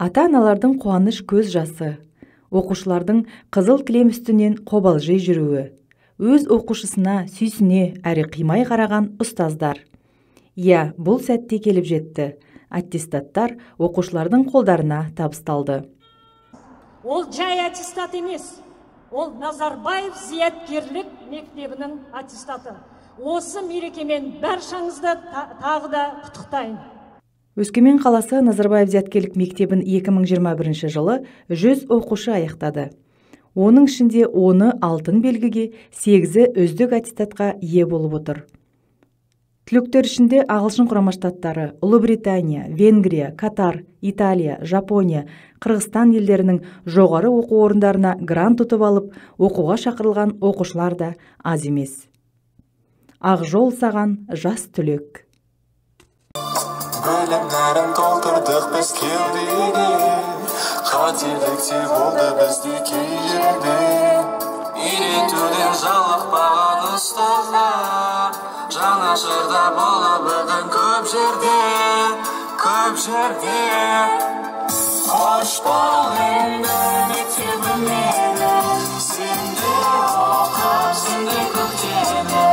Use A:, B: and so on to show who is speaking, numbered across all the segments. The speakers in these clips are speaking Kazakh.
A: Ата-аналардын кубаныч көз жасы, окуучулардын кызыл килем үстүнөн кобалжый жүрүүі, өз окуушусуна сүйсүнө әрі кыймай караган устаздар. Бул сәтте келип жетти. Аттестаттар окуучулардын колдарына табысталды.
B: Ол жай аттестат эмес. Ол Назарбаев зияткерлик мектебинин аттестаты. Осы мерекемен баршаңызды тағы да құттықтайын.
A: Өскемен қаласы Назарбаев зияткерлик мектебин 2021 жылы 100 окуушу аяктады. Оның ішінде 10-ы алтын белгіге, 8-і өздік аттестатқа ие болып отыр. Түлектер ішінде Ағылшын Құрама Штаттары, Ұлыбритания, Венгрия, Катар, Италия, Жапония, Қырғызстан елдерінің жоғары оқу орындарына грант ұтып алып, оқуға шақырылған оқушылар да аз емес. Ақ жол саған жас түлек.
C: Бөлімдерін толтырдық біз кеудеге, қателікте болды бізде кей жерде. Үйретуден жалықпаған ұстаздар, жанашырда болып бүгін көп жерде. Қош бол енді мектебіме, сенде оқып, сенде көктемі,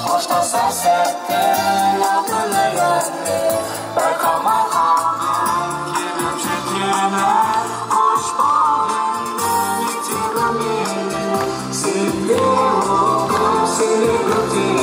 C: қоштасар сәтте алтыныңды, байқамай қалдың келіп жеткені. Қош бол енді мектебіме, сенде оқып, сенде көктемі.